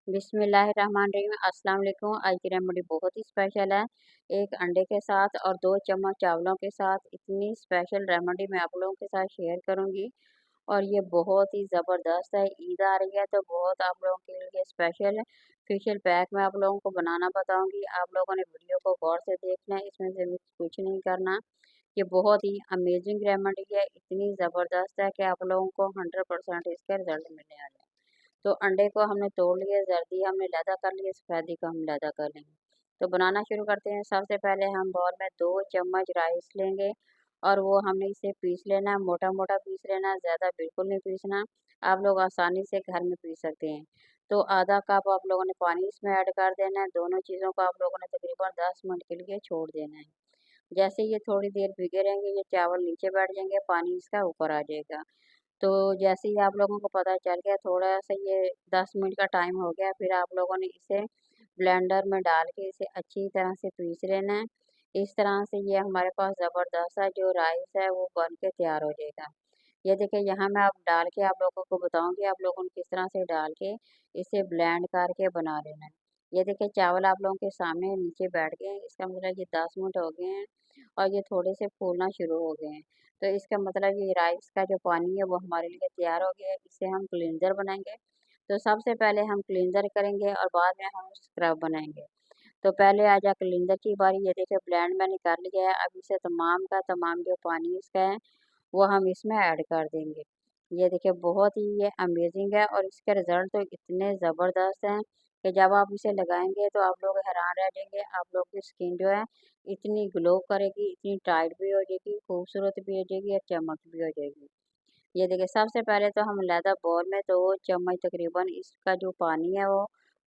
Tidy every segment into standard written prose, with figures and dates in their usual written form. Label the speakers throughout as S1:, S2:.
S1: बिस्मिल्लाहिर्रहमानिर्रहीम। अस्सलाम वालेकुम। आज की रेमेडी बहुत ही स्पेशल है। एक अंडे के साथ और 2 चम्मच चावलों के साथ इतनी स्पेशल रेमेडी मैं आप लोगों के साथ शेयर करूंगी और ये बहुत ही ज़बरदस्त है। ईद आ रही है तो बहुत आप लोगों के लिए स्पेशल फेशियल पैक मैं आप लोगों को बनाना बताऊंगी। आप लोगों ने वीडियो को गौर से देखना है, इसमें से मिक्स कुछ नहीं करना। ये बहुत ही अमेजिंग रेमेडी है, इतनी ज़बरदस्त है कि आप लोगों को 100% इसके रिजल्ट मिलने वाले हैं। तो अंडे को हमने तोड़ लिया, जर्दी हमने लैदा कर लिया, सफ़ेदी को हम लैदा कर लेंगे। तो बनाना शुरू करते हैं। सबसे पहले हम बाउल में 2 चम्मच राइस लेंगे और वो हमने इसे पीस लेना है, मोटा-मोटा पीस लेना है, ज़्यादा बिल्कुल नहीं पीसना। आप लोग आसानी से घर में पीस सकते हैं। तो आधा कप आप लोगों ने पानी इसमें ऐड कर देना है। दोनों चीज़ों को आप लोगों ने तकरीबन 10 मिनट के लिए छोड़ देना है। जैसे ये थोड़ी देर भीगे रहेंगे, ये चावल नीचे बैठ जाएंगे, पानी इसका ऊपर आ जाएगा। तो जैसे ही आप लोगों को पता चल गया थोड़ा-सा ये 10 मिनट का टाइम हो गया, फिर आप लोगों ने इसे ब्लेंडर में डाल के इसे अच्छी तरह से पीस लेना है। इस तरह से ये हमारे पास ज़बरदस्त सा जो राइस है वो बन के तैयार हो जाएगा। ये देखिए यहाँ मैं अब डाल के आप लोगों को बताऊँगी, आप लोगों ने किस तरह से डाल के इसे ब्लेंड करके बना लेना है। ये देखिए चावल आप लोगों के सामने नीचे बैठ गए हैं, इसका मतलब ये 10 मिनट हो गए हैं और ये थोड़े से फूलना शुरू हो गए हैं। तो इसका मतलब ये राइस का जो पानी है वो हमारे लिए तैयार हो गया है, इससे हम क्लींजर बनाएंगे। तो सबसे पहले हम क्लींजर करेंगे और बाद में हम स्क्रब बनाएंगे। तो पहले आ जाए क्लींजर की बारी। ये देखिए ब्लेंड मैंने कर लिया है। अब इसे तमाम का तमाम जो पानी इसका है वो हम इसमें ऐड कर देंगे। ये देखिए बहुत ही ये अमेजिंग है और इसके रिज़ल्ट तो इतने ज़बरदस्त हैं कि जब आप इसे लगाएँगे तो आप लोग हैरान रह जाएँगे। आप लोग की स्किन जो है इतनी ग्लो करेगी, इतनी टाइट भी हो जाएगी, खूबसूरत भी हो जाएगी और चमक भी हो जाएगी। ये देखिए सबसे पहले तो हम लेदा बाउल में 2 चम्मच तकरीबन इसका जो पानी है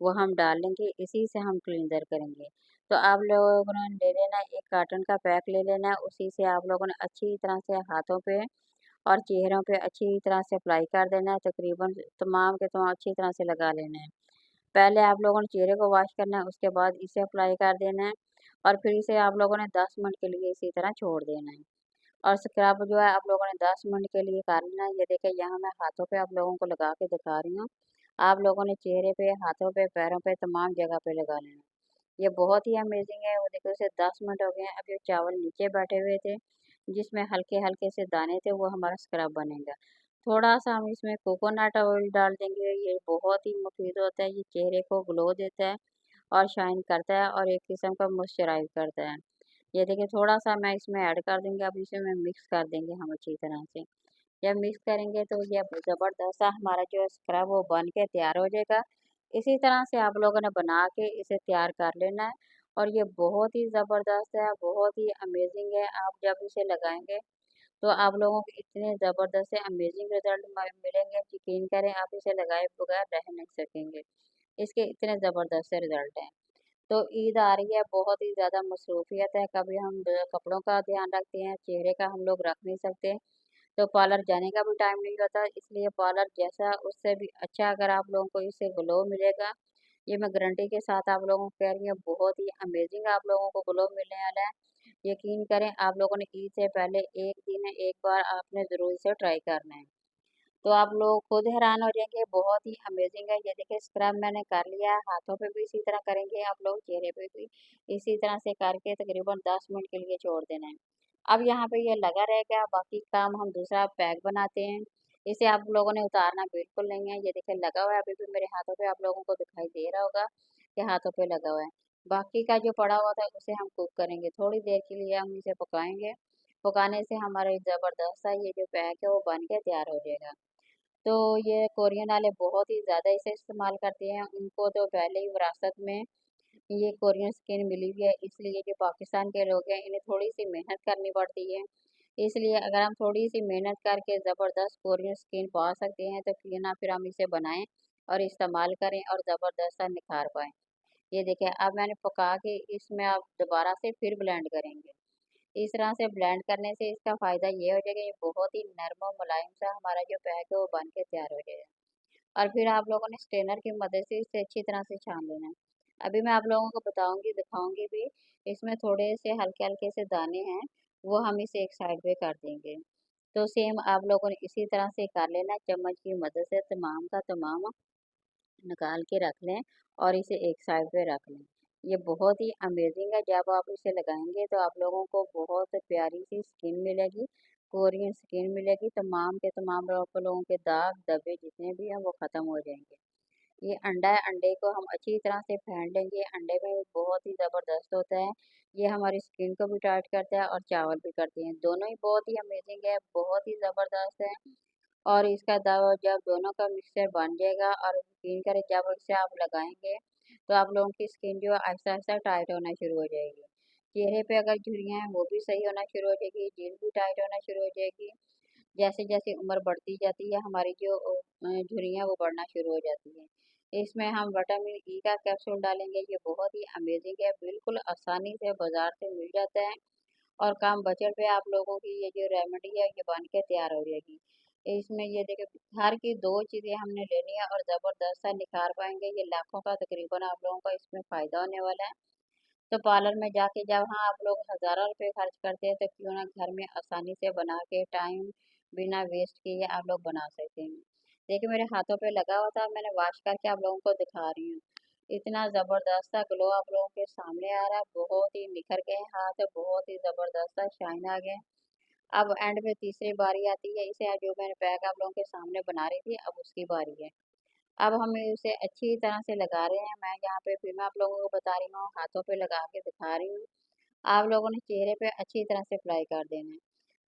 S1: वो हम डालेंगे, इसी से हम क्लींजर करेंगे। तो आप लोगों ने ले लेना है, 1 कार्टन का पैक ले लेना है, उसी से आप लोगों ने अच्छी तरह से हाथों पे और चेहरों पे अच्छी तरह से अप्लाई कर देना है, तकरीबन तमाम के तमाम अच्छी तरह से लगा लेना है। पहले आप लोगों ने चेहरे को वॉश करना है, उसके बाद इसे अप्लाई कर देना है और फिर इसे आप लोगों ने 10 मिनट के लिए इसी तरह छोड़ देना है। और स्क्रब जो है आप लोगों ने 10 मिनट के लिए कर लेना है। ये देखिए यहाँ मैं हाथों पे आप लोगों को लगा के दिखा रही हूँ। आप लोगों ने चेहरे पे, हाथों पे, पैरों पे तमाम जगह पे लगा लेना है। ये बहुत ही अमेजिंग है। वो देखो इसे 10 मिनट हो गए हैं। अब ये चावल नीचे बैठे हुए थे, जिसमें हल्के-हल्के से दाने थे, वो हमारा स्क्रब बनेगा। थोड़ा-सा हम इसमें कोकोनट ऑयल डाल देंगे, ये बहुत ही मुफीद होता है, ये चेहरे को ग्लो देता है और शाइन करता है और एक किस्म का मॉइस्चराइज़ करता है। ये देखिए थोड़ा-सा मैं इसमें ऐड कर देंगे, अब इसे में मिक्स कर देंगे हम अच्छी तरह से। जब मिक्स करेंगे तो ये ज़बरदस्त सा हमारा जो स्क्रब वो बन के तैयार हो जाएगा। इसी तरह से आप लोगों ने बना के इसे तैयार कर लेना है और ये बहुत ही ज़बरदस्त है, बहुत ही अमेज़िंग है। आप जब इसे लगाएँगे तो आप लोगों को इतने ज़बरदस्त से अमेज़िंग रिज़ल्ट म मिलेंगे, यकीन करें आप इसे लगाए बगैर रह नहीं सकेंगे। इसके इतने ज़बरदस्त से रिज़ल्ट हैं। तो ईद आ रही है, बहुत ही ज़्यादा मसरूफ़ियत है, कभी हम कपड़ों का ध्यान रखते हैं, चेहरे का हम लोग रख नहीं सकते, तो पार्लर जाने का भी टाइम नहीं होता, इसलिए पार्लर जैसा उससे भी अच्छा अगर आप लोगों को इससे ग्लो मिलेगा, ये मैं गारंटी के साथ आप लोगों को कह रही हूँ, बहुत ही अमेज़िंग आप लोगों को ग्लो मिलने वाला है। यकीन करें आप लोगों ने ईद से पहले 1 दिन 1 बार आपने ज़रूर इसे ट्राई करना है। तो आप लोग खुद हैरान हो जाएँगे, बहुत ही अमेज़िंग है। ये देखिए स्क्रब मैंने कर लिया है, हाथों पे भी इसी तरह करेंगे आप लोग, चेहरे पे भी इसी तरह से करके तकरीबन 10 मिनट के लिए छोड़ देना है। अब यहाँ पे ये लगा रहेगा, बाकी काम हम दूसरा पैक बनाते हैं। इसे आप लोगों ने उतारना बिल्कुल नहीं है। ये देखिए लगा हुआ है, अभी भी मेरे हाथों पे आप लोगों को दिखाई दे रहा होगा कि हाथों पे लगा हुआ है। बाकी का जो पड़ा हुआ था उसे हम कुक करेंगे, थोड़ी देर के लिए हम इसे पकाएँगे। पकाने से हमारा ज़बरदस्त सा ये जो पैक है वो बन के तैयार हो जाएगा। तो ये कोरियन वाले बहुत ही ज़्यादा इसे इस्तेमाल करते हैं, उनको तो पहले ही विरासत में ये कोरियन स्किन मिली हुई है, इसलिए जो पाकिस्तान के लोग हैं, इन्हें थोड़ी-सी मेहनत करनी पड़ती है। इसलिए अगर हम थोड़ी-सी मेहनत करके ज़बरदस्त कोरियन स्किन पा सकते हैं, तो क्यों ना फिर हम इसे बनाएँ और इस्तेमाल करें और ज़बरदस्त सा निखार पाएँ। ये देखिए अब मैंने पका के इसमें अब दोबारा से फिर ब्लेंड करेंगे। इस तरह से ब्लेंड करने से इसका फ़ायदा ये हो जाएगा, ये बहुत ही नरम और मुलायम सा हमारा जो पैक है वो बन के तैयार हो जाएगा। और फिर आप लोगों ने स्ट्रेनर की मदद से इसे अच्छी तरह से छान लेना है। अभी मैं आप लोगों को बताऊंगी, दिखाऊंगी भी। इसमें थोड़े से हल्के हल्के से दाने हैं, वो हम इसे एक साइड पे कर देंगे। तो सेम आप लोगों ने इसी तरह से कर लेना, चम्मच की मदद से तमाम का तमाम निकाल के रख लें और इसे एक साइड पे रख लें। ये बहुत ही अमेजिंग है, जब आप इसे लगाएंगे तो आप लोगों को बहुत प्यारी सी स्किन मिलेगी, कोरियन स्किन मिलेगी। तमाम के तमाम लोगों के दाग धब्बे जितने भी हैं वो ख़त्म हो जाएंगे। ये अंडा है, अंडे को हम अच्छी तरह से फेंट लेंगे। अंडे में बहुत ही ज़बरदस्त होता है, ये हमारी स्किन को भी टाइट करता है और चावल भी करते हैं, दोनों ही बहुत ही अमेजिंग है, बहुत ही ज़बरदस्त है। और इसका दवा जब दोनों का मिक्सचर बन जाएगा और क्लीन करें, जब इसे आप लगाएंगे तो आप लोगों की स्किन जो है आहिस्ता आहिस्ता टाइट होना शुरू हो जाएगी। चेहरे पे अगर झुर्रियाँ हैं वो भी सही होना शुरू हो जाएगी, जल्द भी टाइट होना शुरू हो जाएगी। जैसे जैसे उम्र बढ़ती जाती है हमारी जो झुर्रियाँ वो बढ़ना शुरू हो जाती है। इसमें हम विटामिन ई का कैप्सूल डालेंगे, ये बहुत ही अमेजिंग है, बिल्कुल आसानी से बाजार से मिल जाता है और कम बजट पे आप लोगों की ये जो रेमेडी है ये बन के तैयार हो जाएगी। इसमें ये देखिए हर की 2 चीज़ें हमने लेनी है और ज़बरदस्त सा निखार पाएँगे। ये लाखों का तकरीबन आप लोगों को इसमें फ़ायदा होने वाला है। तो पार्लर में जाके जब हाँ आप लोग हज़ारों रुपए खर्च करते हैं तो क्यों ना घर में आसानी से बना के टाइम बिना वेस्ट किए आप लोग बना सकते हैं। देखिए मेरे हाथों पे लगा हुआ था, मैंने वॉश करके आप लोगों को दिखा रही हूँ। इतना ज़बरदस्त सा ग्लो आप लोगों के सामने आ रहा है, बहुत ही निखर गए हाथ, बहुत ही ज़बरदस्त सा शाइन आ गया। अब एंड में तीसरी बारी आती है, इसे जो मैंने पैक आप लोगों के सामने बना रही थी अब उसकी बारी है। अब हम इसे अच्छी तरह से लगा रहे हैं, मैं यहाँ पे फिर मैं आप लोगों को बता रही हूँ, हाथों पे लगा के दिखा रही हूँ। आप लोगों ने चेहरे पे अच्छी तरह से अप्लाई कर देना है।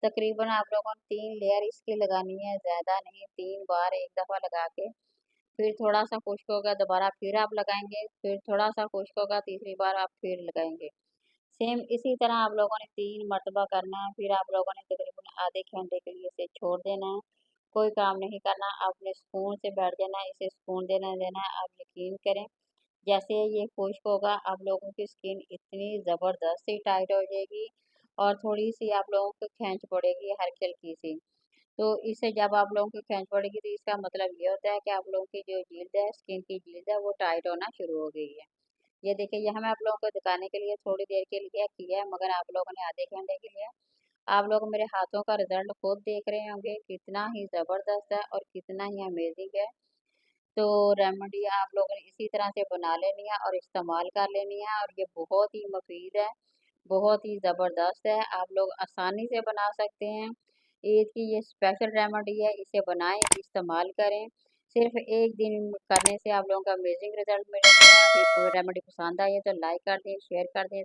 S1: तकरीबन आप लोगों ने 3 लेयर इसकी लगानी है, ज़्यादा नहीं, 3 बार एक दफ़ा लगा के फिर थोड़ा सा खुश्क होगा दोबारा फिर आप लगाएंगे, फिर थोड़ा सा खुश्क होगा तीसरी बार आप फिर लगाएंगे। सेम इसी तरह आप लोगों ने 3 मरतबा करना है, फिर आप लोगों ने तकरीबन आधे घंटे के लिए इसे छोड़ देना है। कोई काम नहीं करना, आपने सुकून से बैठ जाना है, इसे सुकून देना देना है। आप यकीन करें, जैसे ये खुश्क होगा आप लोगों की स्किन इतनी ज़बरदस्त सी टाइट हो जाएगी और थोड़ी-सी आप लोगों को खींच पड़ेगी हल्की-हल्की सी। तो इससे जब आप लोगों की खींच पड़ेगी तो इसका मतलब ये होता है कि आप लोगों की जो जल्द है, स्किन की जल्द है वो टाइट होना शुरू हो गई है। ये देखिए ये हमें आप लोगों को दिखाने के लिए थोड़ी देर के लिए किया है, मगर आप लोगों ने आधे घंटे के लिए आप लोग मेरे हाथों का रिजल्ट खुद देख रहे होंगे, कितना ही ज़बरदस्त है और कितना ही अमेजिंग है। तो रेमेडी आप लोगों ने इसी तरह से बना लेनी है और इस्तेमाल कर लेनी है और ये बहुत ही मुफीद है, बहुत ही ज़बरदस्त है, आप लोग आसानी से बना सकते हैं। ईद की ये स्पेशल रेमेडी है, इसे बनाएं, इस्तेमाल करें। सिर्फ एक दिन करने से आप लोगों का अमेजिंग रिजल्ट मिलेगा। रेमेडी पसंद आई है तो लाइक कर दें, शेयर कर दें।